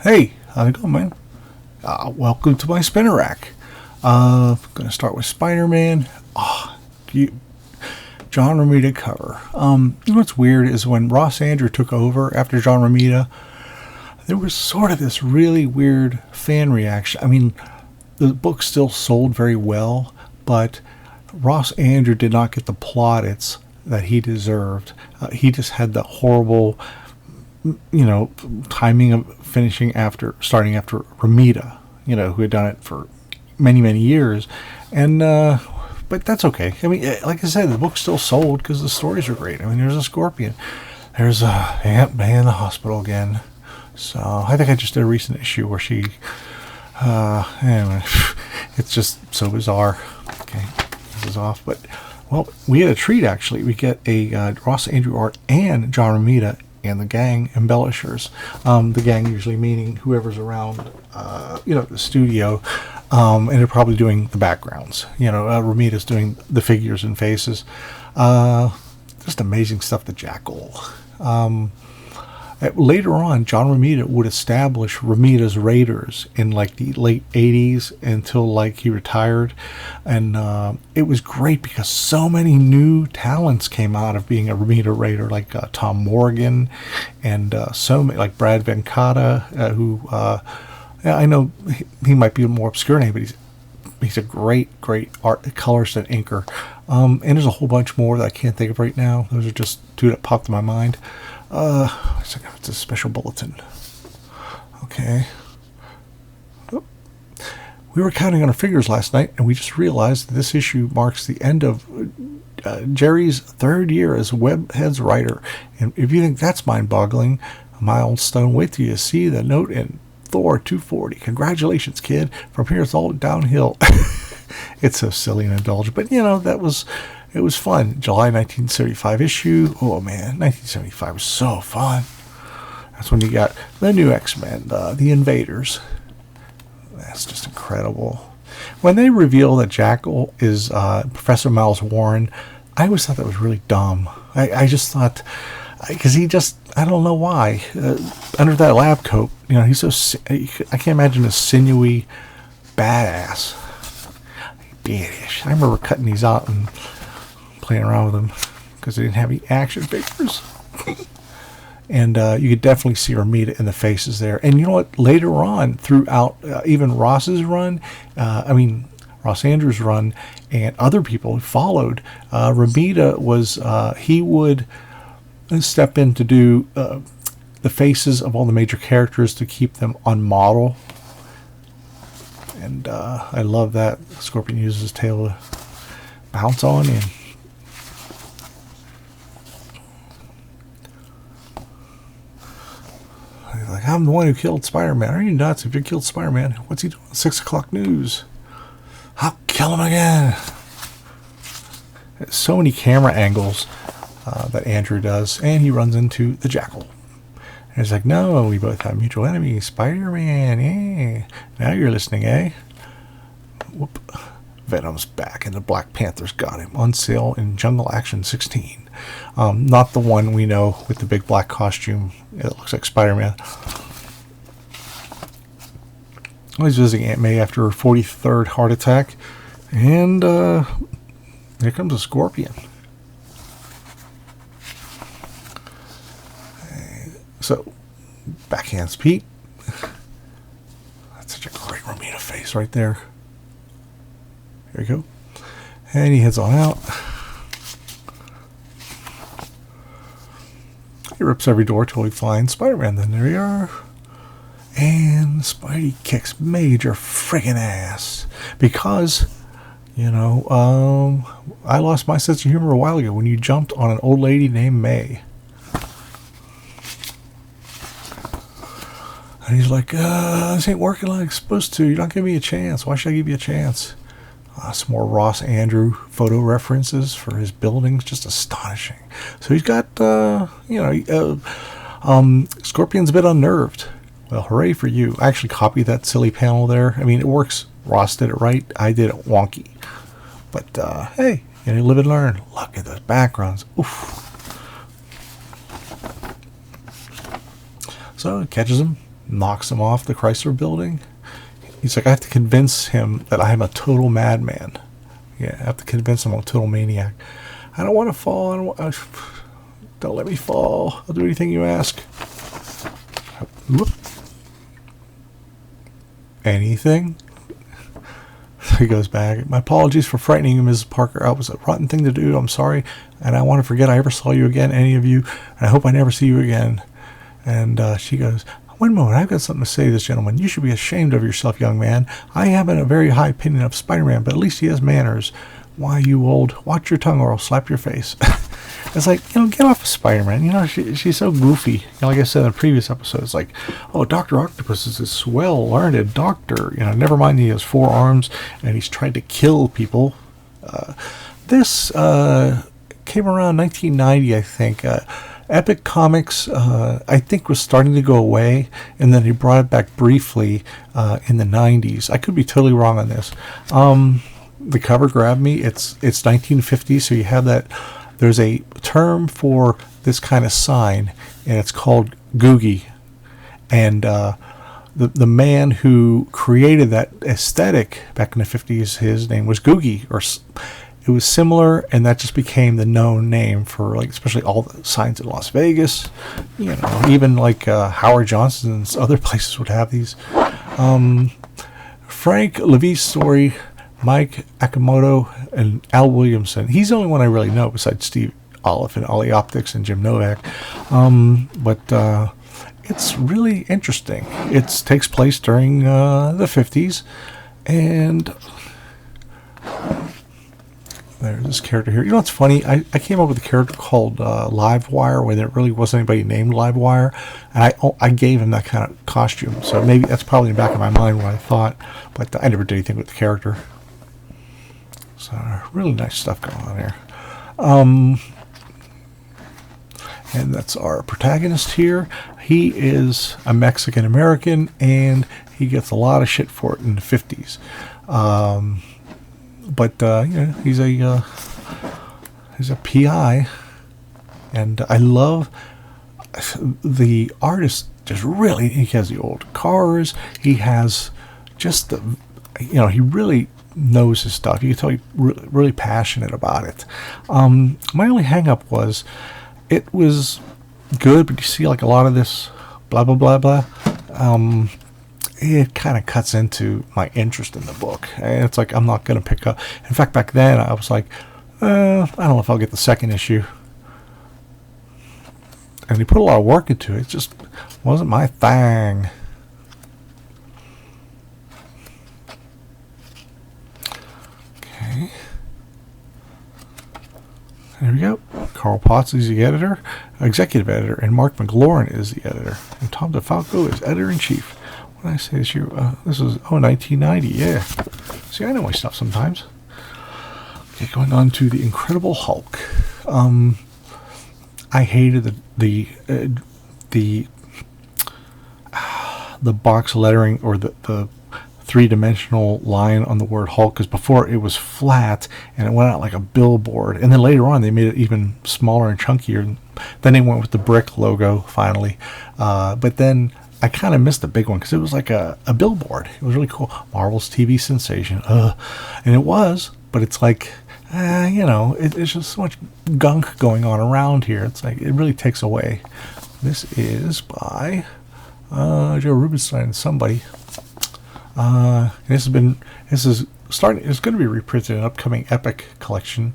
Hey, how's it going, man? Welcome to my spinner rack. I'm gonna start with Spider-Man. You, John Romita cover. You know what's weird is when Ross Andrew took over after John Romita, there was sort of this really weird fan reaction. I mean, the book still sold very well, but Ross Andrew did not get the plaudits that he deserved. He just had the horrible, timing of starting after Romita, who had done it for many, many years. And, but that's okay. I mean, like I said, the book still sold because the stories are great. I mean, there's a scorpion. There's a Aunt May in the hospital again. So I think I just did a recent issue where she, anyway, it's just so bizarre. Okay, this is off. But, well, we had a treat actually. We get a Ross Andrew art and John Romita and the gang embellishers. The gang usually meaning whoever's around, the studio, and they're probably doing the backgrounds. Romita's doing the figures and faces. Just amazing stuff. The Jackal. Later on, John Romita would establish Romita's Raiders in like the late 80s until like he retired. And it was great because so many new talents came out of being a Romita Raider, like Tom Morgan and so many, like Brad Venkata, who I know he might be a more obscure name, but he's a great art colorist and inker. And there's a whole bunch more that I can't think of right now. Those are just two that popped in my mind. It's a special bulletin. Okay. Oh. We were counting on our fingers last night, and we just realized that this issue marks the end of Jerry's third year as Webhead's writer. And if you think that's mind-boggling, milestone, wait till you see the note in Thor 240. Congratulations, kid. From here, it's all downhill. It's so silly and indulgent, but it was fun. July 1975 issue. Oh man, 1975 was so fun. That's when you got the new X-Men, the Invaders. That's just incredible. When they reveal that Jackal is Professor Miles Warren, I always thought that was really dumb. I just thought, because I don't know why. Under that lab coat, he's so, I can't imagine a sinewy badass. Badish. I remember cutting these out and playing around with them because they didn't have any action figures. And you could definitely see Romita in the faces there. And you know what? Later on, throughout even Ross's run, Ross Andrews' run, and other people who followed, Romita was, he would step in to do the faces of all the major characters to keep them on model. And I love that Scorpion uses his tail to bounce on and he's like, I'm the one who killed Spider-Man. Are you nuts? If you killed Spider-Man, what's he doing? 6 o'clock news. I'll kill him again. So many camera angles that Andrew does, and he runs into the Jackal. And he's like, no, we both have mutual enemies. Spider-Man, yeah. Now you're listening, eh? Whoop. Venom's back, and the Black Panther's got him. On sale in Jungle Action 16. Not the one we know with the big black costume. It looks like Spider-Man. He's visiting Aunt May after her 43rd heart attack. And here comes a Scorpion. So, backhands Pete. That's such a great Romita face right there. Here we go. And he heads on out. He rips every door till he finds Spider-Man. Then there you are. And Spidey kicks major friggin' ass. Because, I lost my sense of humor a while ago when you jumped on an old lady named May. And he's like, this ain't working like it's supposed to. You're not giving me a chance. Why should I give you a chance? Some more Ross Andrew photo references for his buildings. Just astonishing. So he's got, Scorpion's a bit unnerved. Well, hooray for you. I actually copied that silly panel there. I mean, it works. Ross did it right. I did it wonky. But, hey, live and learn. Look at those backgrounds. Oof. So it catches him. knocks him off the Chrysler building. He's like, I have to convince him that I am a total madman. Yeah, I have to convince him I'm a total maniac. I don't want to fall. Don't let me fall. I'll do anything you ask. Whoop. Anything? He goes back. My apologies for frightening you, Mrs. Parker. It was a rotten thing to do. I'm sorry. And I want to forget I ever saw you again, any of you. And I hope I never see you again. And she goes, one moment, I've got something to say to this gentleman. You should be ashamed of yourself, young man. I have a very high opinion of Spider-Man, but at least he has manners. Why, you old, watch your tongue or I'll slap your face. It's like, get off of Spider-Man. She's so goofy. Like I said in the previous episode, it's like, oh, Dr. Octopus is this swell, learned doctor. Never mind he has 4 arms and he's tried to kill people. This came around 1990, I think. Epic Comics, I think, was starting to go away, and then he brought it back briefly in the 90s. I could be totally wrong on this. The cover grabbed me. It's 1950, so you have that. There's a term for this kind of sign, and it's called Googie. And the man who created that aesthetic back in the 50s, his name was Googie, or it was similar, and that just became the known name for, like, especially all the signs in Las Vegas. Even like Howard Johnson's other places would have these. Frank Levy's story, Mike Akamoto, and Al Williamson. He's the only one I really know besides Steve Olive and Ollie Optics and Jim Novak. But it's really interesting. It takes place during the 50s, and there's this character here. What's funny? I came up with a character called Livewire when there really wasn't anybody named Livewire, and I gave him that kind of costume. So maybe that's probably in the back of my mind what I thought, but I never did anything with the character. So really nice stuff going on here. And that's our protagonist here. He is a Mexican American, and he gets a lot of shit for it in the 50s. But he's a PI, and I love the artist. Just really, he has the old cars. He has just the, he really knows his stuff. You can tell he's really passionate about it. My only hang-up was, it was good, but you see, like, a lot of this blah blah blah blah. It kind of cuts into my interest in the book. And it's like, I'm not going to pick up. In fact, back then, I was like, I don't know if I'll get the second issue. And he put a lot of work into it. It just wasn't my thing. Okay. There we go. Carl Potts is the editor, executive editor, and Mark McLaurin is the editor. And Tom DeFalco is editor-in-chief. What did I say this year? This is 1990. Yeah. See, I know my stuff sometimes. Okay, going on to the Incredible Hulk. I hated the box lettering, or the three-dimensional line on the word Hulk, because before it was flat and it went out like a billboard, and then later on they made it even smaller and chunkier. Then they went with the brick logo finally, but then I kind of missed the big one because it was like a billboard. It was really cool. Marvel's TV sensation, and it was, but it's like, it's just so much gunk going on around here. It's like, it really takes away. This is by Joe Rubinstein and somebody. It's going to be reprinted in an upcoming Epic collection.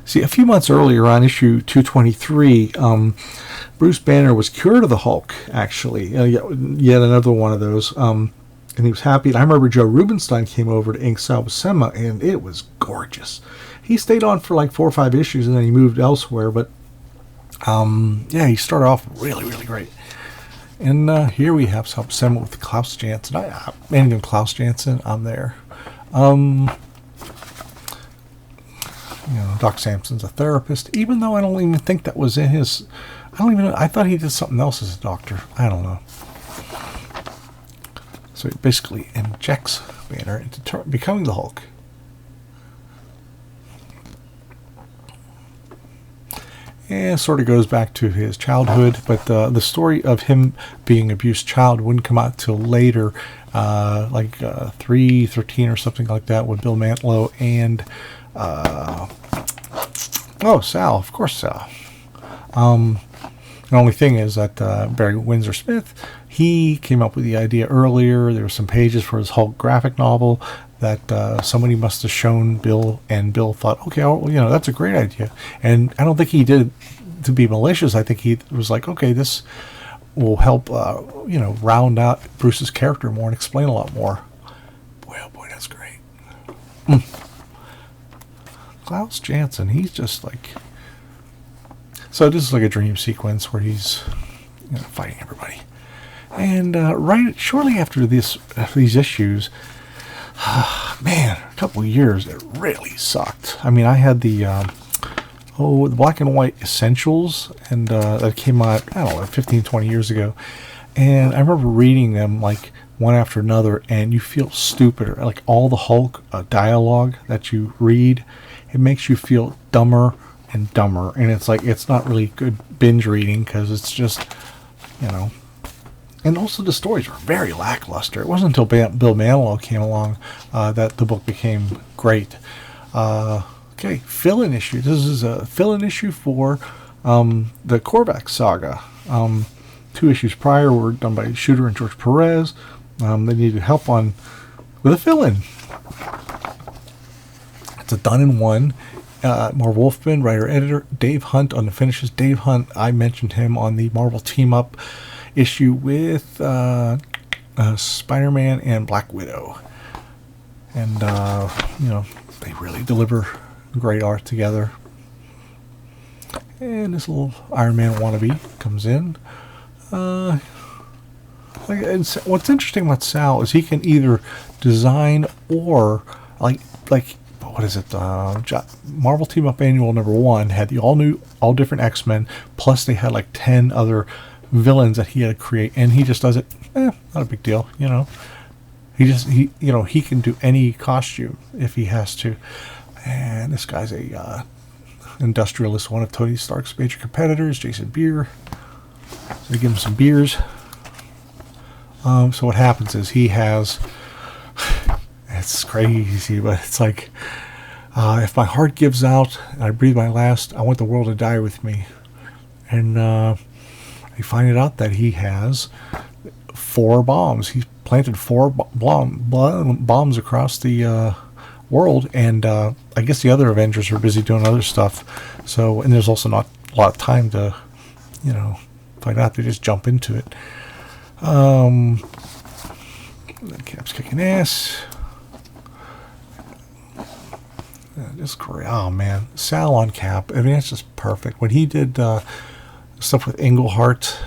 See, a few months earlier on issue 223, Bruce Banner was cured of the Hulk, actually. Yet another one of those. And he was happy. And I remember Joe Rubinstein came over to ink Sal Buscema, and it was gorgeous. He stayed on for like 4 or 5 issues, and then he moved elsewhere. But, he started off really, really great. And here we have Sal Buscema with Klaus Janson. Anything Klaus Janson, I'm there. Doc Samson's a therapist, even though I don't even think that was in his. I thought he did something else as a doctor. I don't know. So he basically injects Banner into becoming the Hulk. and sort of goes back to his childhood, but the story of him being an abused child wouldn't come out till later, 313 or something like that, with Bill Mantlo and Sal, of course, Sal. The only thing is that Barry Windsor Smith, he came up with the idea earlier. There were some pages for his Hulk graphic novel that somebody must have shown Bill, and Bill thought, okay, that's a great idea. And I don't think he did it to be malicious. I think he was like, okay, this will help, round out Bruce's character more and explain a lot more. Boy, oh boy, that's great. Klaus Janson, he's just like... So this is like a dream sequence where he's fighting everybody. And shortly after these issues, man, a couple of years, it really sucked. I mean, I had the black and white essentials, and that came out, I don't know, 15, 20 years ago. And I remember reading them like one after another, and you feel stupider. Like all the Hulk dialogue that you read, it makes you feel dumber and dumber, and it's like, it's not really good binge reading because it's just, and also the stories were very lackluster. It wasn't until Bill Manilow came along that the book became great. Okay, fill-in issue. This is a fill-in issue for the Korvac saga. 2 issues prior were done by Shooter and George Perez. They needed help with a fill-in. It's a done-in-one. Marv Wolfman, writer-editor. Dave Hunt on the finishes. Dave Hunt, I mentioned him on the Marvel Team-Up issue with Spider-Man and Black Widow. And, they really deliver great art together. And this little Iron Man wannabe comes in. And what's interesting about Sal is he can either design or, like what is it? Marvel Team Up Annual #1 had the all different X-Men, plus they had like 10 other villains that he had to create, and he just does it. Not a big deal, He can do any costume if he has to. And this guy's a industrialist, one of Tony Stark's major competitors, Jason Beer. So they give him some beers. So what happens is he has. It's crazy, but it's like, if my heart gives out and I breathe my last, I want the world to die with me. And you find it out that he has 4 bombs. He's planted 4 bombs across the world, and I guess the other Avengers are busy doing other stuff. So, and there's also not a lot of time to, find out. They just jump into it. Cap's kicking ass. Just great. Oh man, Sal on Cap. I mean, it's just perfect. When he did stuff with Englehart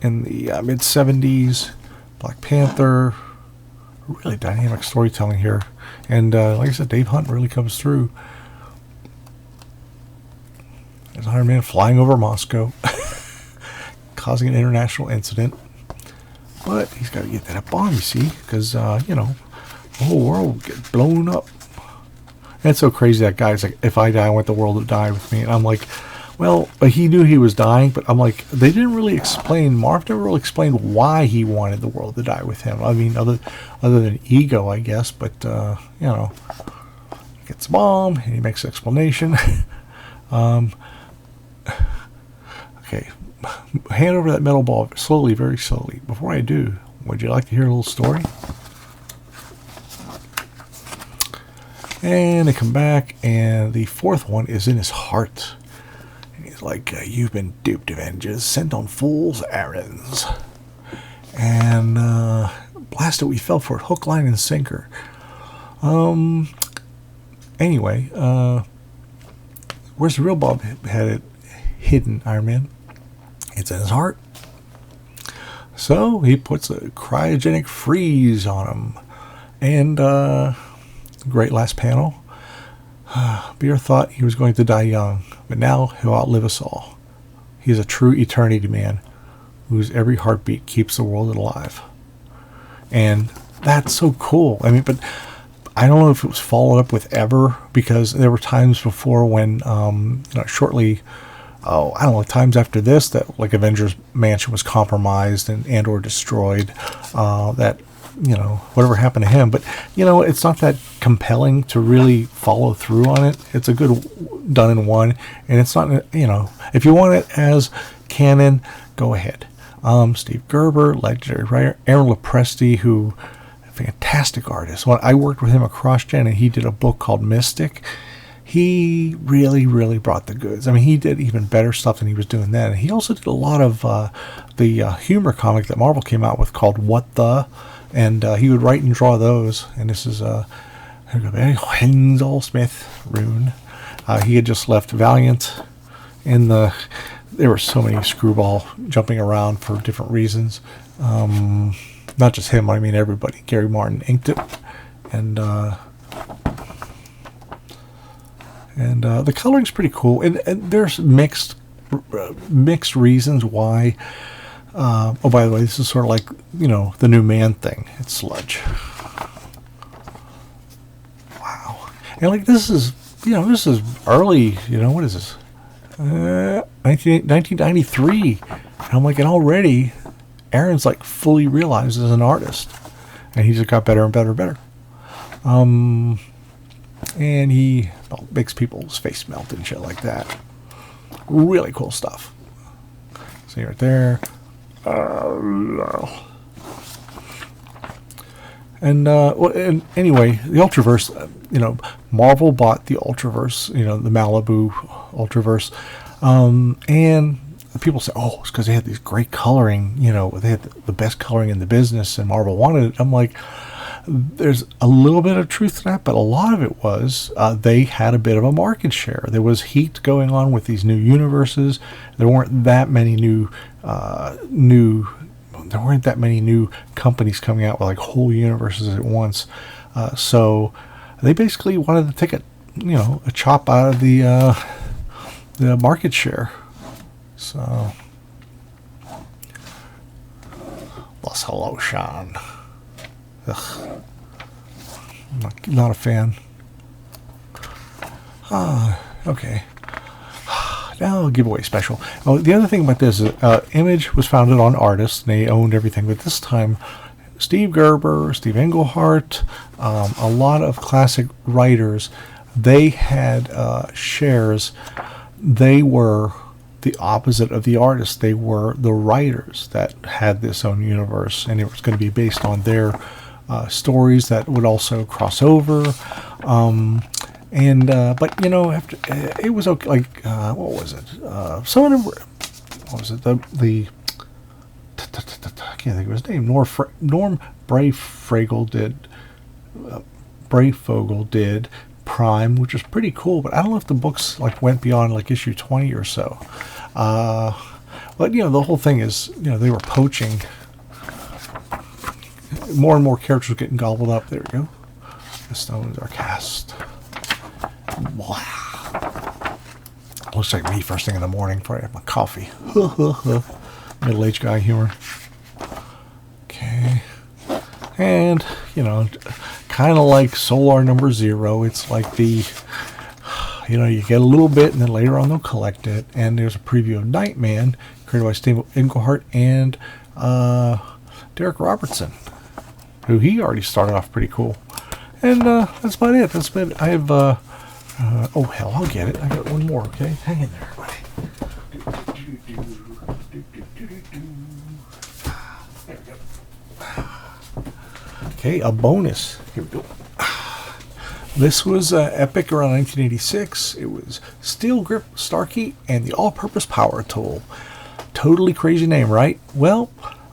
in the mid '70s, Black Panther, really dynamic storytelling here. And like I said, Dave Hunt really comes through. There's Iron Man flying over Moscow, causing an international incident. But he's got to get that bomb, you see, because the whole world will get blown up. And it's so crazy that guy's like, if I die, I want the world to die with me. And I'm like, well, he knew he was dying, but I'm like, they didn't really explain, Marv never really explained why he wanted the world to die with him. I mean, other than ego, I guess, but, he gets a bomb, and he makes an explanation. Okay, hand over that metal ball slowly, very slowly. Before I do, would you like to hear a little story? And they come back, and the 4th one is in his heart. And he's like, you've been duped, Avengers, sent on fool's errands. And, blasted, we fell for it, hook, line, and sinker. Anyway, where's the real Bob had it hidden, Iron Man? It's in his heart. So he puts a cryogenic freeze on him. And, great last panel. Beer thought he was going to die young, but now he'll outlive us all. He's a true eternity man whose every heartbeat keeps the world alive. And that's so cool. I mean, but I don't know if it was followed up with ever, because there were times before when, shortly, I don't know, times after this, that like Avengers Mansion was compromised and or destroyed, that, whatever happened to him. But, it's not that compelling to really follow through on it. It's a good done in one, and it's not, if you want it as canon, go ahead. Steve Gerber, legendary writer, Aaron Lopresti, who, fantastic artist. When I worked with him across gen, and he did a book called Mystic, he really, really brought the goods. I mean, he did even better stuff than he was doing then. And he also did a lot of the humor comic that Marvel came out with called What The, and he would write and draw those. And this is Hensel Smith Rune. He had just left Valiant, and there were so many screwball jumping around for different reasons. Not just him, I mean everybody. Gary Martin inked it, and the coloring's pretty cool. And there's mixed reasons why. Oh, by the way, this is sort of like the new Man thing. It's Sludge. Wow, and like this is early. What is this? 1993. And I'm like, and already Aaron's like fully realized as an artist, and he just got better and better and better. And he makes people's face melt and shit like that. Really cool stuff. See right there. And anyway, the Ultraverse, Marvel bought the Ultraverse, the Malibu Ultraverse, and people say, oh, it's because they had these great coloring, they had the best coloring in the business, and Marvel wanted it. I'm like, there's a little bit of truth to that, but a lot of it was they had a bit of a market share. There was heat going on with these new universes. There weren't that many new companies coming out with like whole universes at once. So they basically wanted to take a chop out of the market share. So, Los Hello, Sean. Ugh. Not a fan. Okay. Now, giveaway special. Oh, the other thing about this is Image was founded on artists, and they owned everything. But this time, Steve Gerber, Steve Englehart, a lot of classic writers, they had shares. They were the opposite of the artists. They were the writers that had this own universe, and it was going to be based on their stories that would also cross over. But after it was okay. Like what was it? Some of them were. What was it? I can't think of his name. Norm Brayfogle did Prime, which was pretty cool. But I don't know if the books like went beyond like issue 20 or so. But the whole thing is they were poaching. More and more characters were getting gobbled up. There we go. The stones are cast. Wow. Looks like me first thing in the morning before I have my coffee. Middle-aged guy humor. Okay. And, kind of like Solar Number Zero. It's like you get a little bit and then later on they'll collect it. And there's a preview of Nightman created by Steve Englehart and Derek Robertson, who he already started off pretty cool. And that's about it. I have oh hell, I'll get it. I got one more, okay? Hang in there, buddy. There we go. Okay, a bonus. Here we go. This was epic around 1986. It was Steelgrip, Starkey, and the All-Purpose Power Tool. Totally crazy name, right? Well,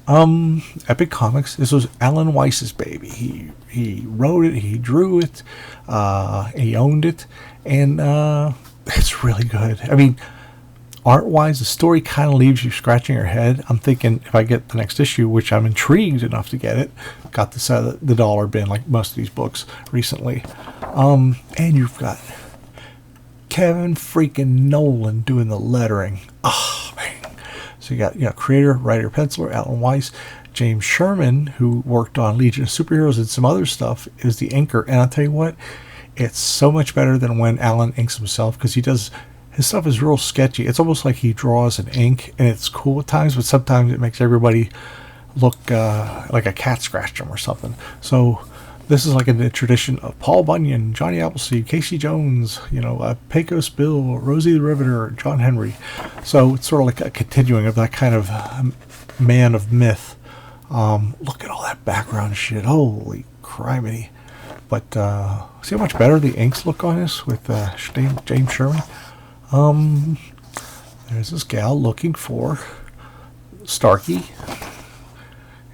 Epic Comics. This was Alan Weiss's baby. He wrote it, he drew it, he owned it, and it's really good. I mean, art-wise, the story kind of leaves you scratching your head. I'm thinking if I get the next issue, which I'm intrigued enough to get it, got this out of the dollar bin like most of these books recently. And you've got Kevin freaking Nolan doing the lettering. Oh, man. So So you got creator, writer, penciler Alan Weiss. James Sherman, who worked on Legion of Superheroes and some other stuff, is the inker. And I'll tell you what, it's so much better than when Alan inks himself, because his stuff is real sketchy. It's almost like he draws in ink, and it's cool at times, but sometimes it makes everybody look like a cat scratched them or something. So this is like in the tradition of Paul Bunyan, Johnny Appleseed, Casey Jones, Pecos Bill, Rosie the Riveter, John Henry. So it's sort of like a continuing of that kind of man of myth. Look at all that background shit. Holy criminy. But see how much better the inks look on this with James Sherman? There's this gal looking for Starkey.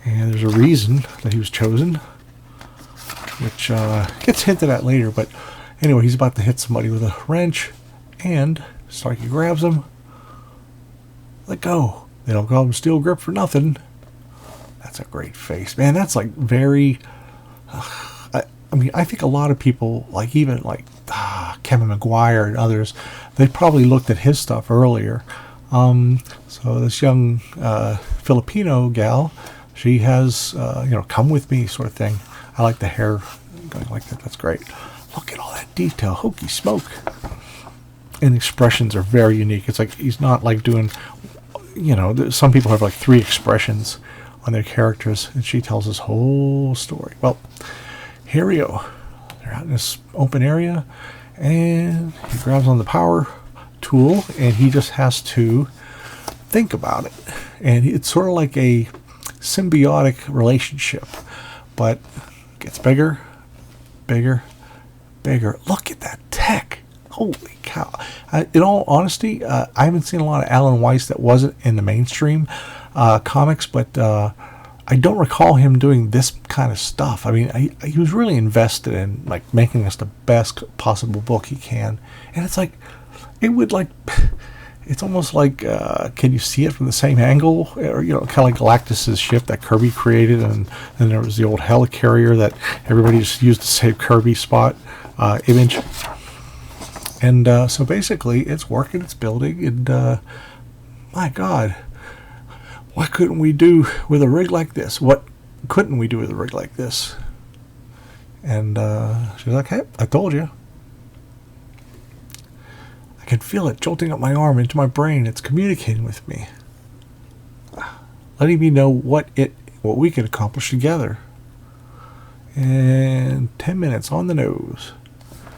And there's a reason that he was chosen, which gets hinted at later. But anyway, he's about to hit somebody with a wrench, and Starkey grabs him. Let go. They don't call him Steelgrip for nothing. That's a great face, man. That's like very. I think a lot of people, even Kevin McGuire and others, they probably looked at his stuff earlier. So this young Filipino gal, she has, come with me sort of thing. I like the hair going like that. That's great. Look at all that detail. Hokey smoke. And the expressions are very unique. It's like he's not like doing, some people have like 3 expressions on their characters, and she tells this whole story. Well, here we go. They're out in this open area, and he grabs on the power tool, and he just has to think about it. And it's sort of like a symbiotic relationship, but gets bigger, bigger, bigger. Look at that tech. Holy cow. In all honesty, I haven't seen a lot of Alan Weiss that wasn't in the mainstream comics, but I don't recall him doing this kind of stuff. I mean, he was really invested in making this the best possible book he can. And it's like, it's almost like, can you see it from the same angle? Or, kind of like Galactus's ship that Kirby created, and then there was the old helicarrier that everybody just used to save Kirby spot image. And so basically, it's working, it's building, and my God, what couldn't we do with a rig like this? What couldn't we do with a rig like this? And she's like, hey, I told you. I can feel it jolting up my arm into my brain. It's communicating with me, letting me know what we can accomplish together. And 10 minutes on the nose.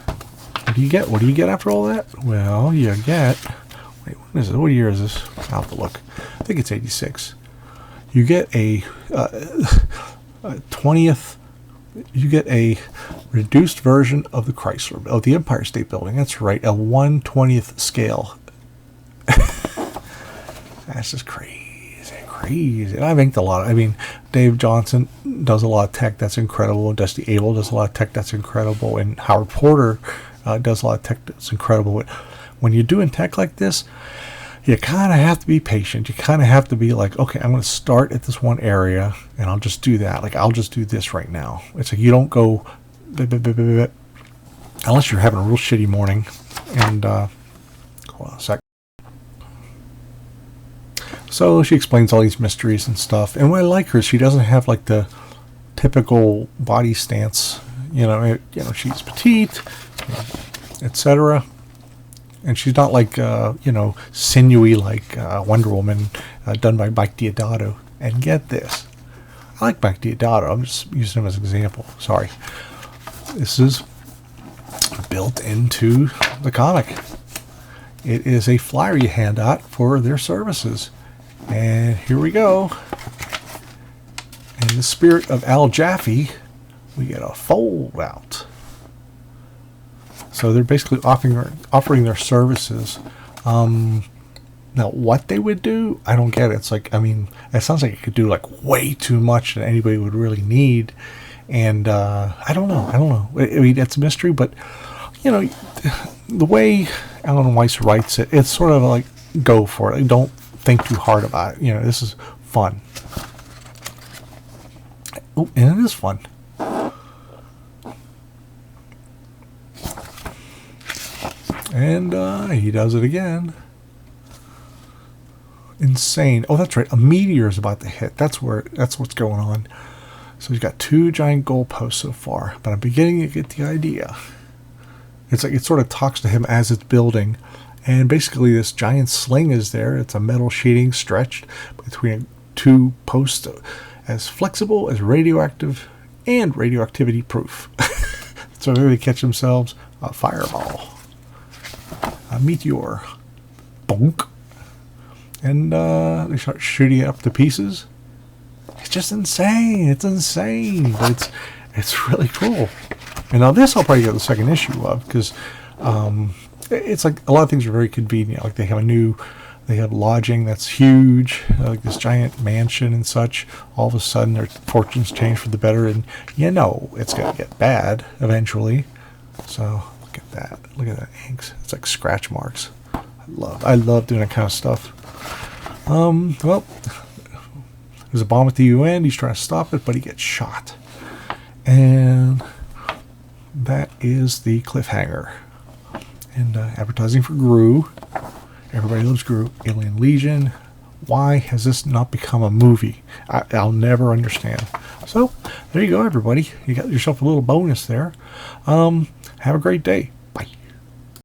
What do you get? What do you get after all that? Well, you get... Wait, what is it? What year is this? I'll have to look. I think it's 86. You get a 20th... You get a reduced version of the Chrysler, of the Empire State Building. That's right, a 1/20th scale. That's just crazy. And I've inked a lot. I mean, Dave Johnson does a lot of tech that's incredible. Dusty Abel does a lot of tech that's incredible. And Howard Porter does a lot of tech that's incredible. But when you're doing tech like this, you kind of have to be patient. You kind of have to be like, okay, I'm going to start at this one area, and I'll just do that. Like, I'll just do this right now. It's like you don't go, unless you're having a real shitty morning. And, hold on a sec. So she explains all these mysteries and stuff. And what I like her is she doesn't have like the typical body stance. She's petite, etc. And she's not like, sinewy like Wonder Woman done by Mike Deodato. And get this. I like Mike Deodato. I'm just using him as an example. Sorry. This is built into the comic. It is a flyer you hand out for their services. And here we go. In the spirit of Al Jaffe, we get a fold out. So they're basically offering their services. Now, what they would do, I don't get it. It's like, I mean, it sounds like it could do like way too much than anybody would really need. And I don't know. I mean, it's a mystery, but, the way Alan Weiss writes it, it's sort of like, go for it. Don't think too hard about it. This is fun. Oh, and it is fun. And he does it again. insane. Oh, that's right. A meteor is about to hit. That's what's going on. So he's got 2 giant goalposts so far, but I'm beginning to get the idea. It's like it sort of talks to him as it's building, and basically this giant sling is there. It's a metal sheeting stretched between 2 posts, as flexible as radioactive and radioactivity proof. So they're going to catch themselves a fireball, a meteor, bonk, and they start shooting it up to pieces. It's just insane. It's insane, but it's really cool. And now this I'll probably get the second issue of, because it's like a lot of things are very convenient. Like they have lodging that's huge, like this giant mansion and such. All of a sudden their fortunes change for the better, and it's going to get bad eventually. So look at that. Look at that inks. It's like scratch marks. I love doing that kind of stuff. Well, there's a bomb at the UN. He's trying to stop it, but he gets shot. And that is the cliffhanger. And advertising for Gru. Everybody loves Gru. Alien Legion. Why has this not become a movie? I'll never understand. So, there you go, everybody. You got yourself a little bonus there. Have a great day.